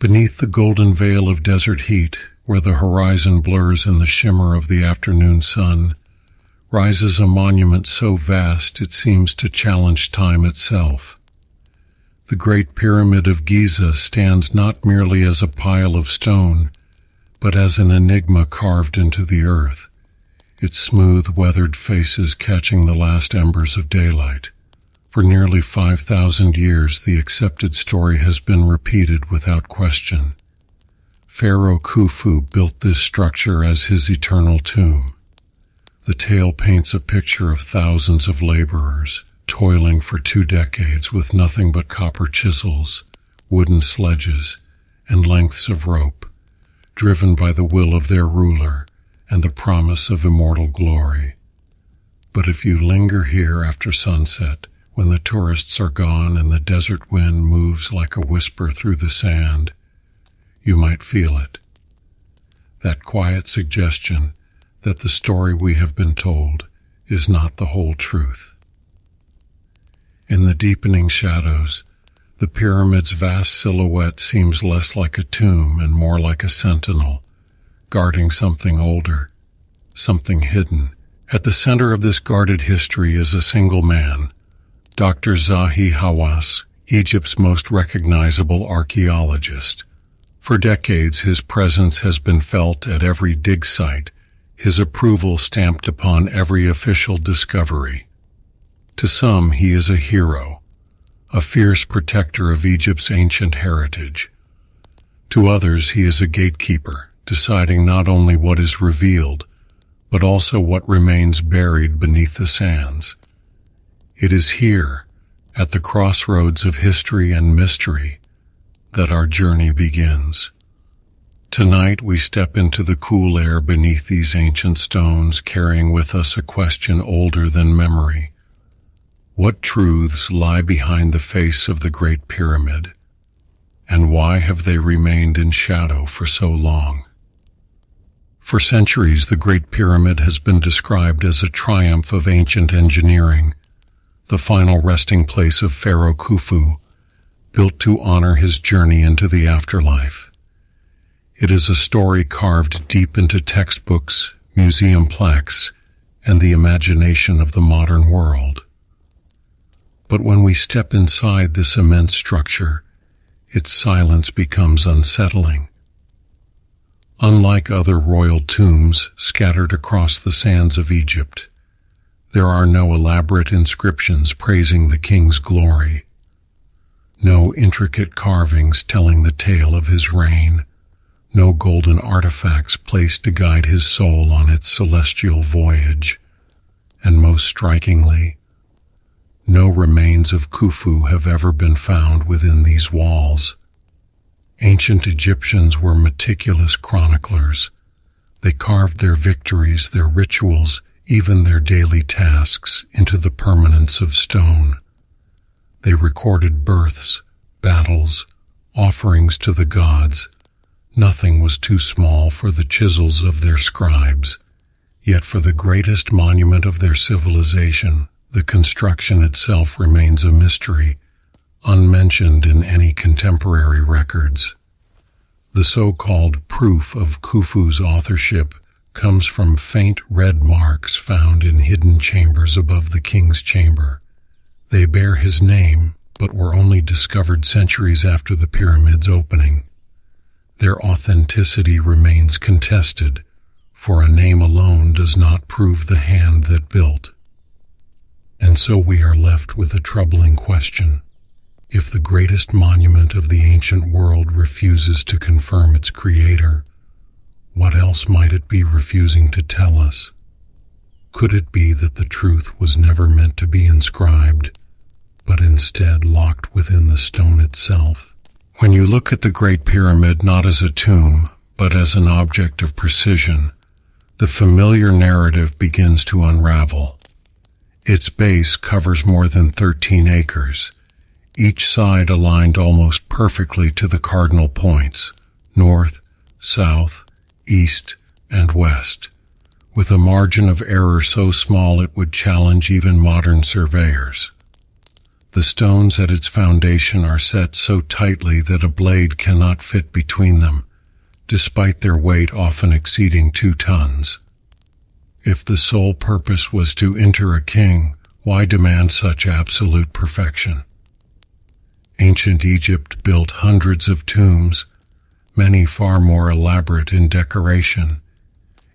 Beneath the golden veil of desert heat, where the horizon blurs in the shimmer of the afternoon sun, rises a monument so vast it seems to challenge time itself. The Great Pyramid of Giza stands not merely as a pile of stone, but as an enigma carved into the earth, its smooth, weathered faces catching the last embers of daylight. For nearly 5,000 years, the accepted story has been repeated without question. Pharaoh Khufu built this structure as his eternal tomb. The tale paints a picture of thousands of laborers, toiling for 2 decades with nothing but copper chisels, wooden sledges, and lengths of rope, driven by the will of their ruler and the promise of immortal glory. But if you linger here after sunset, when the tourists are gone and the desert wind moves like a whisper through the sand, you might feel it. That quiet suggestion that the story we have been told is not the whole truth. In the deepening shadows, the pyramid's vast silhouette seems less like a tomb and more like a sentinel, guarding something older, something hidden. At the center of this guarded history is a single man, Dr. Zahi Hawass, Egypt's most recognizable archaeologist. For decades, his presence has been felt at every dig site, his approval stamped upon every official discovery. To some, he is a hero, a fierce protector of Egypt's ancient heritage. To others, he is a gatekeeper, deciding not only what is revealed, but also what remains buried beneath the sands. It is here, at the crossroads of history and mystery, that our journey begins. Tonight we step into the cool air beneath these ancient stones, carrying with us a question older than memory. What truths lie behind the face of the Great Pyramid, and why have they remained in shadow for so long? For centuries, the Great Pyramid has been described as a triumph of ancient engineering, the final resting place of Pharaoh Khufu, built to honor his journey into the afterlife. It is a story carved deep into textbooks, museum plaques, and the imagination of the modern world. But when we step inside this immense structure, its silence becomes unsettling. Unlike other royal tombs scattered across the sands of Egypt, there are no elaborate inscriptions praising the king's glory, no intricate carvings telling the tale of his reign, no golden artifacts placed to guide his soul on its celestial voyage, and most strikingly, no remains of Khufu have ever been found within these walls. Ancient Egyptians were meticulous chroniclers. They carved their victories, their rituals, even their daily tasks into the permanence of stone. They recorded births, battles, offerings to the gods. Nothing was too small for the chisels of their scribes. Yet for the greatest monument of their civilization, the construction itself remains a mystery, unmentioned in any contemporary records. The so-called proof of Khufu's authorship comes from faint red marks found in hidden chambers above the king's chamber. They bear his name, but were only discovered centuries after the pyramid's opening. Their authenticity remains contested, for a name alone does not prove the hand that built. And so we are left with a troubling question. If the greatest monument of the ancient world refuses to confirm its creator, what else might it be refusing to tell us? Could it be that the truth was never meant to be inscribed, but instead locked within the stone itself? When you look at the Great Pyramid not as a tomb, but as an object of precision, the familiar narrative begins to unravel. Its base covers more than 13 acres, each side aligned almost perfectly to the cardinal points, north, south, east, and west, with a margin of error so small it would challenge even modern surveyors. The stones at its foundation are set so tightly that a blade cannot fit between them, despite their weight often exceeding 2 tons. If the sole purpose was to enter a king, why demand such absolute perfection? Ancient Egypt built hundreds of tombs, many far more elaborate in decoration,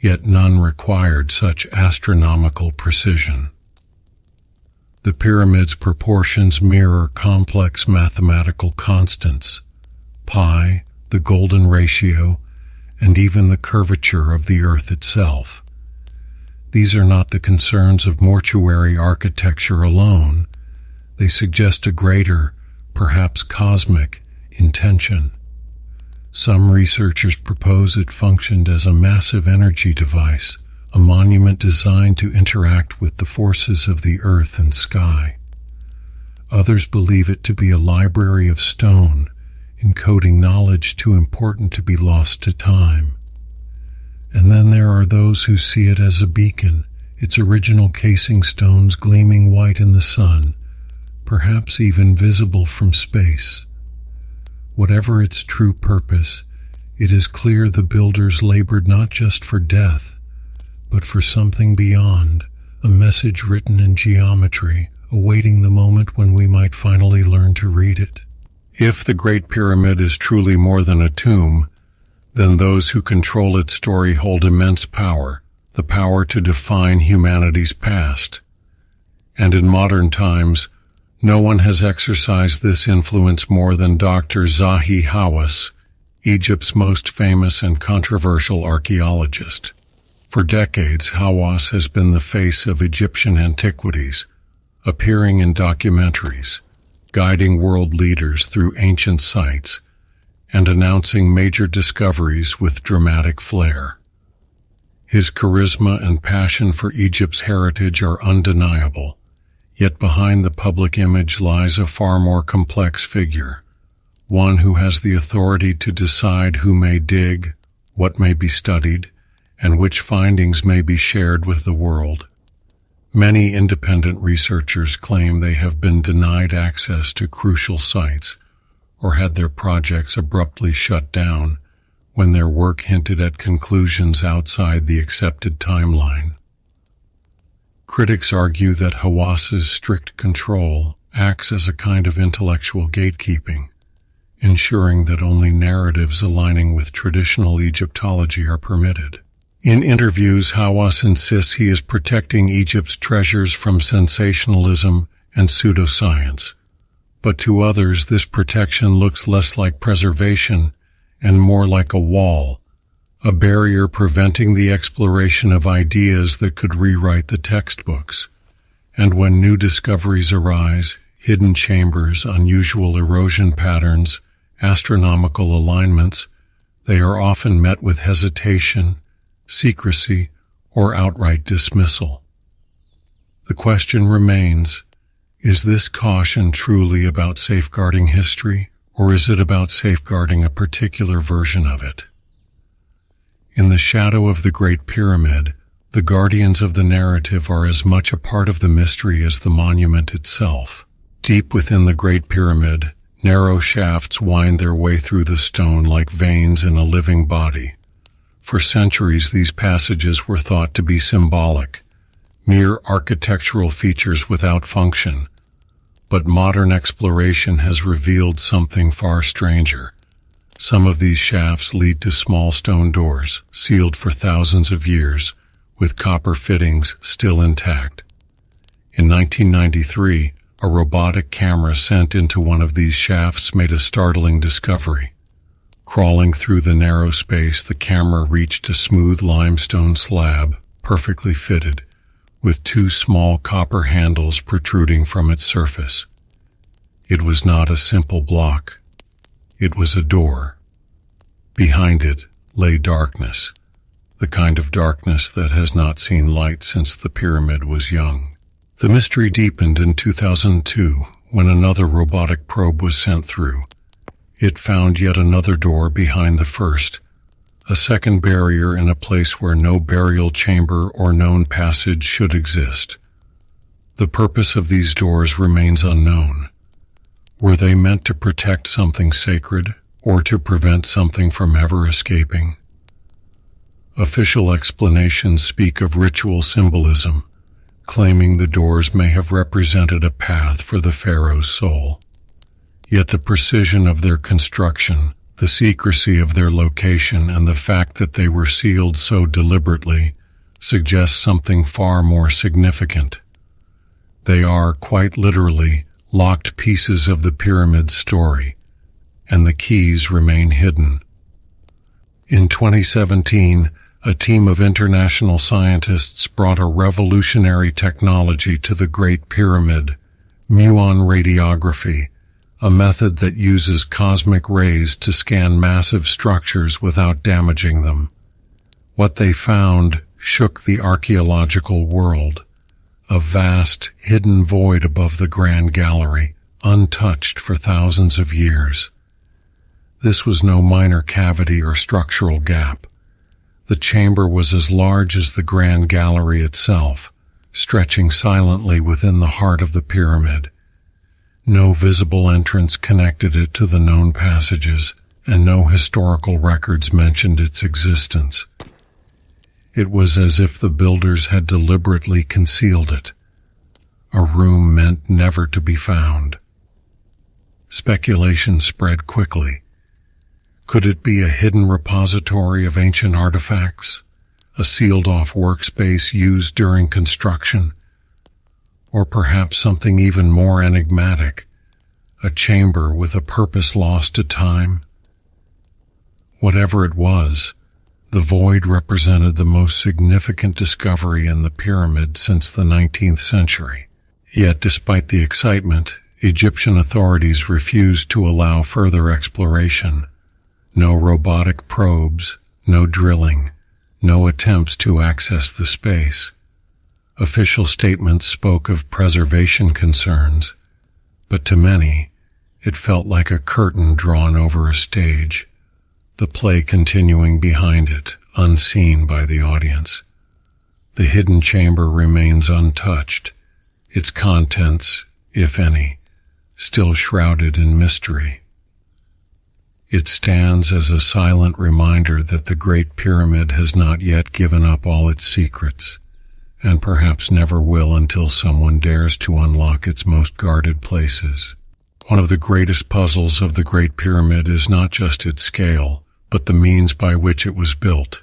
yet none required such astronomical precision. The pyramid's proportions mirror complex mathematical constants, pi, the golden ratio, and even the curvature of the earth itself. These are not the concerns of mortuary architecture alone. They suggest a greater, perhaps cosmic, intention. Some researchers propose it functioned as a massive energy device, a monument designed to interact with the forces of the earth and sky. Others believe it to be a library of stone, encoding knowledge too important to be lost to time. And then there are those who see it as a beacon, its original casing stones gleaming white in the sun, perhaps even visible from space. Whatever its true purpose, it is clear the builders labored not just for death, but for something beyond, a message written in geometry, awaiting the moment when we might finally learn to read it. If the Great Pyramid is truly more than a tomb, then those who control its story hold immense power, the power to define humanity's past. And in modern times, no one has exercised this influence more than Dr. Zahi Hawass, Egypt's most famous and controversial archaeologist. For decades, Hawass has been the face of Egyptian antiquities, appearing in documentaries, guiding world leaders through ancient sites, and announcing major discoveries with dramatic flair. His charisma and passion for Egypt's heritage are undeniable, yet behind the public image lies a far more complex figure, one who has the authority to decide who may dig, what may be studied, and which findings may be shared with the world. Many independent researchers claim they have been denied access to crucial sites or had their projects abruptly shut down when their work hinted at conclusions outside the accepted timeline. Critics argue that Hawass's strict control acts as a kind of intellectual gatekeeping, ensuring that only narratives aligning with traditional Egyptology are permitted. In interviews, Hawass insists he is protecting Egypt's treasures from sensationalism and pseudoscience. But to others, this protection looks less like preservation and more like a wall, a barrier preventing the exploration of ideas that could rewrite the textbooks. And when new discoveries arise, hidden chambers, unusual erosion patterns, astronomical alignments, they are often met with hesitation, secrecy, or outright dismissal. The question remains, is this caution truly about safeguarding history, or is it about safeguarding a particular version of it? In the shadow of the Great Pyramid, the guardians of the narrative are as much a part of the mystery as the monument itself. Deep within the Great Pyramid, narrow shafts wind their way through the stone like veins in a living body. For centuries, these passages were thought to be symbolic, mere architectural features without function. But modern exploration has revealed something far stranger. Some of these shafts lead to small stone doors, sealed for thousands of years, with copper fittings still intact. In 1993, a robotic camera sent into one of these shafts made a startling discovery. Crawling through the narrow space, the camera reached a smooth limestone slab, perfectly fitted, with 2 small copper handles protruding from its surface. It was not a simple block. It was a door. Behind it lay darkness, the kind of darkness that has not seen light since the pyramid was young. The mystery deepened in 2002 when another robotic probe was sent through. It found yet another door behind the first, a second barrier in a place where no burial chamber or known passage should exist. The purpose of these doors remains unknown. Were they meant to protect something sacred or to prevent something from ever escaping? Official explanations speak of ritual symbolism, claiming the doors may have represented a path for the pharaoh's soul. Yet the precision of their construction, the secrecy of their location, and the fact that they were sealed so deliberately suggests something far more significant. They are, quite literally, locked pieces of the pyramid's story, and the keys remain hidden. In 2017, a team of international scientists brought a revolutionary technology to the Great Pyramid, muon radiography, a method that uses cosmic rays to scan massive structures without damaging them. What they found shook the archaeological world, a vast, hidden void above the Grand Gallery, untouched for thousands of years. This was no minor cavity or structural gap. The chamber was as large as the Grand Gallery itself, stretching silently within the heart of the pyramid. No visible entrance connected it to the known passages, and no historical records mentioned its existence. It was as if the builders had deliberately concealed it, a room meant never to be found. Speculation spread quickly. Could it be a hidden repository of ancient artifacts, a sealed-off workspace used during construction, or perhaps something even more enigmatic, a chamber with a purpose lost to time? Whatever it was, the void represented the most significant discovery in the pyramid since the 19th century. Yet, despite the excitement, Egyptian authorities refused to allow further exploration. No robotic probes, no drilling, no attempts to access the space. Official statements spoke of preservation concerns, but to many, it felt like a curtain drawn over a stage, the play continuing behind it, unseen by the audience. The hidden chamber remains untouched, its contents, if any, still shrouded in mystery. It stands as a silent reminder that the Great Pyramid has not yet given up all its secrets, and perhaps never will until someone dares to unlock its most guarded places. One of the greatest puzzles of the Great Pyramid is not just its scale, but the means by which it was built.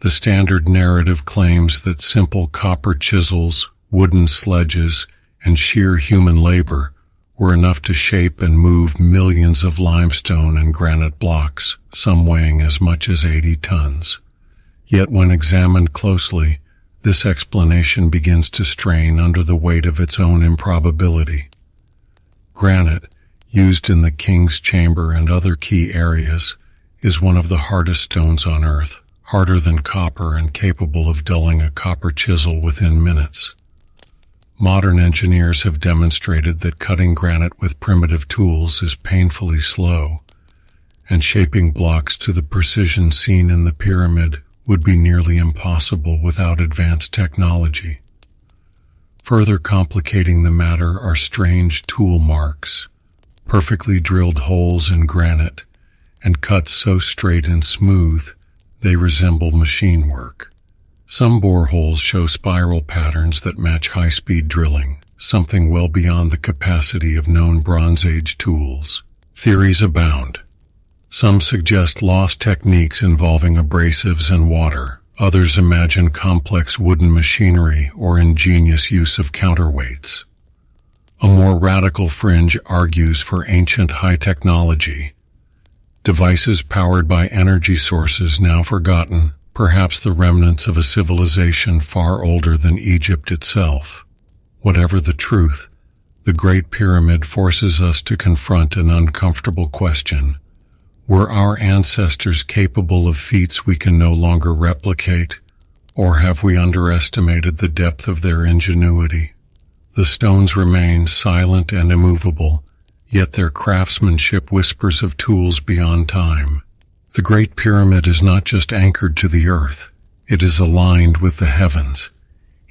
The standard narrative claims that simple copper chisels, wooden sledges, and sheer human labor were enough to shape and move millions of limestone and granite blocks, some weighing as much as 80 tons. Yet when examined closely, this explanation begins to strain under the weight of its own improbability. Granite, used in the king's chamber and other key areas, is one of the hardest stones on earth, harder than copper and capable of dulling a copper chisel within minutes. Modern engineers have demonstrated that cutting granite with primitive tools is painfully slow, and shaping blocks to the precision seen in the pyramid would be nearly impossible without advanced technology. Further complicating the matter are strange tool marks, perfectly drilled holes in granite, and cuts so straight and smooth they resemble machine work. Some boreholes show spiral patterns that match high-speed drilling, something well beyond the capacity of known Bronze Age tools. Theories abound. Some suggest lost techniques involving abrasives and water. Others imagine complex wooden machinery or ingenious use of counterweights. A more radical fringe argues for ancient high technology. Devices powered by energy sources now forgotten, perhaps the remnants of a civilization far older than Egypt itself. Whatever the truth, the Great Pyramid forces us to confront an uncomfortable question. Were our ancestors capable of feats we can no longer replicate, or have we underestimated the depth of their ingenuity? The stones remain silent and immovable, yet their craftsmanship whispers of tools beyond time. The Great Pyramid is not just anchored to the earth, it is aligned with the heavens.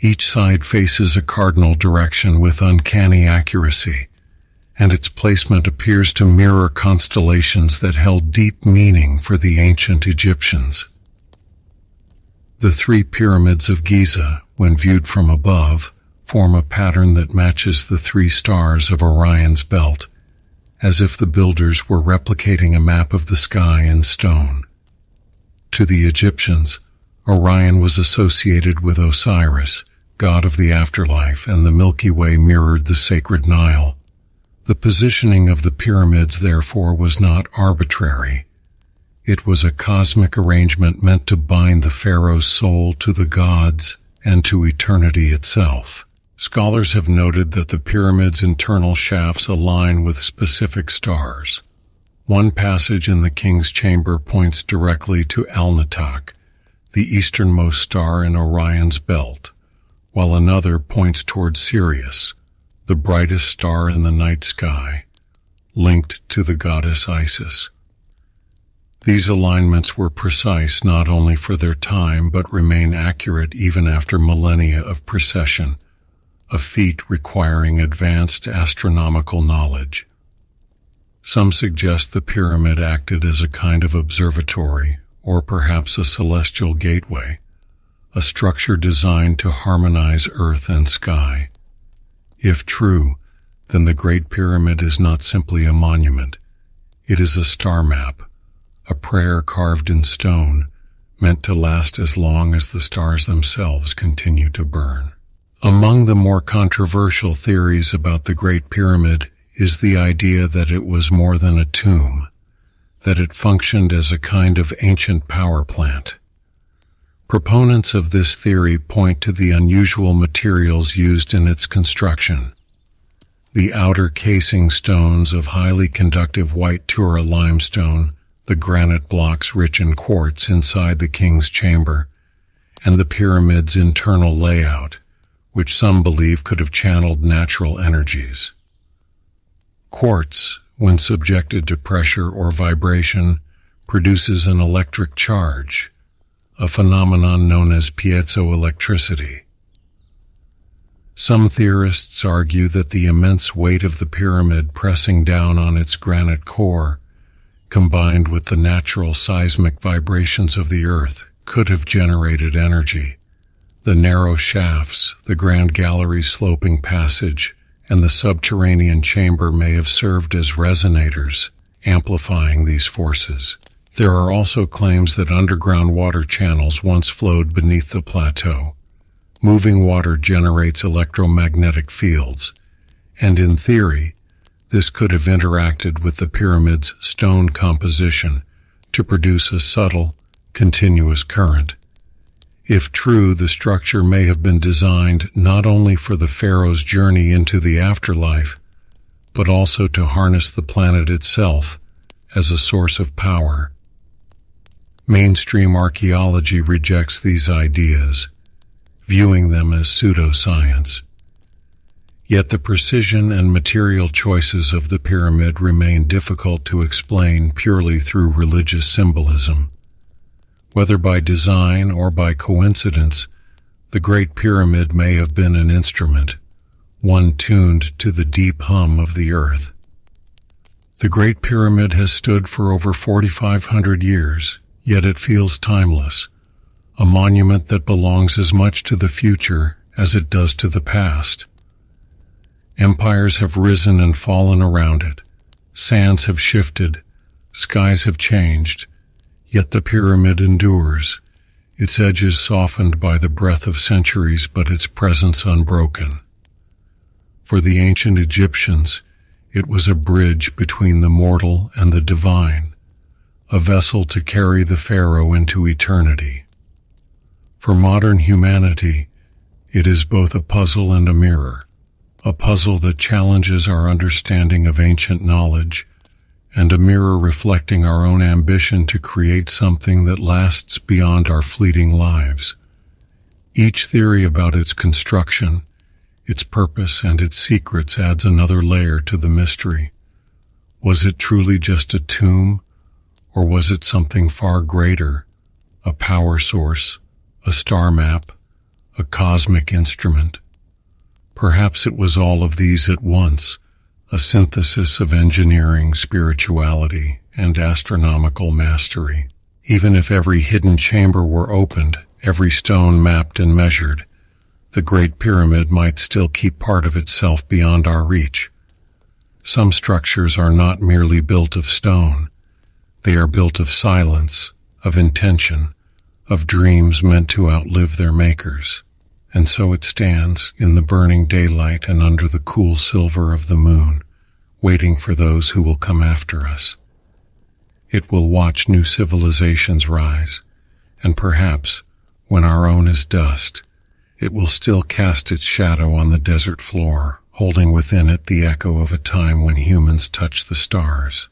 Each side faces a cardinal direction with uncanny accuracy, and its placement appears to mirror constellations that held deep meaning for the ancient Egyptians. The three pyramids of Giza, when viewed from above, form a pattern that matches the three stars of Orion's belt, as if the builders were replicating a map of the sky in stone. To the Egyptians, Orion was associated with Osiris, god of the afterlife, and the Milky Way mirrored the sacred Nile. The positioning of the pyramids, therefore, was not arbitrary. It was a cosmic arrangement meant to bind the pharaoh's soul to the gods and to eternity itself. Scholars have noted that the pyramid's internal shafts align with specific stars. One passage in the king's chamber points directly to Alnitak, the easternmost star in Orion's belt, while another points toward Sirius, the brightest star in the night sky, linked to the goddess Isis. These alignments were precise not only for their time but remain accurate even after millennia of precession, a feat requiring advanced astronomical knowledge. Some suggest the pyramid acted as a kind of observatory, or perhaps a celestial gateway, a structure designed to harmonize earth and sky. If true, then the Great Pyramid is not simply a monument. It is a star map, a prayer carved in stone, meant to last as long as the stars themselves continue to burn. Among the more controversial theories about the Great Pyramid is the idea that it was more than a tomb, that it functioned as a kind of ancient power plant. Proponents of this theory point to the unusual materials used in its construction. The outer casing stones of highly conductive white Tura limestone, the granite blocks rich in quartz inside the king's chamber, and the pyramid's internal layout, which some believe could have channeled natural energies. Quartz, when subjected to pressure or vibration, produces an electric charge, a phenomenon known as piezoelectricity. Some theorists argue that the immense weight of the pyramid pressing down on its granite core, combined with the natural seismic vibrations of the earth, could have generated energy. The narrow shafts, the grand gallery's sloping passage, and the subterranean chamber may have served as resonators, amplifying these forces. There are also claims that underground water channels once flowed beneath the plateau. Moving water generates electromagnetic fields, and in theory, this could have interacted with the pyramid's stone composition to produce a subtle, continuous current. If true, the structure may have been designed not only for the pharaoh's journey into the afterlife, but also to harness the planet itself as a source of power. Mainstream archaeology rejects these ideas, viewing them as pseudoscience. Yet the precision and material choices of the pyramid remain difficult to explain purely through religious symbolism. Whether by design or by coincidence, the Great Pyramid may have been an instrument, one tuned to the deep hum of the earth. The Great Pyramid has stood for over 4,500 years, yet it feels timeless, a monument that belongs as much to the future as it does to the past. Empires have risen and fallen around it, sands have shifted, skies have changed, yet the pyramid endures, its edges softened by the breath of centuries, but its presence unbroken. For the ancient Egyptians, it was a bridge between the mortal and the divine, a vessel to carry the pharaoh into eternity. For modern humanity, it is both a puzzle and a mirror, a puzzle that challenges our understanding of ancient knowledge, and a mirror reflecting our own ambition to create something that lasts beyond our fleeting lives. Each theory about its construction, its purpose, and its secrets adds another layer to the mystery. Was it truly just a tomb, or was it something far greater, a power source, a star map, a cosmic instrument. Perhaps it was all of these at once, a synthesis of engineering, spirituality, and astronomical mastery. Even if every hidden chamber were opened, every stone mapped and measured, the Great Pyramid might still keep part of itself beyond our reach. Some structures are not merely built of stone. They are built of silence, of intention, of dreams meant to outlive their makers. And so it stands in the burning daylight and under the cool silver of the moon, waiting for those who will come after us. It will watch new civilizations rise, and perhaps, when our own is dust, it will still cast its shadow on the desert floor, holding within it the echo of a time when humans touched the stars.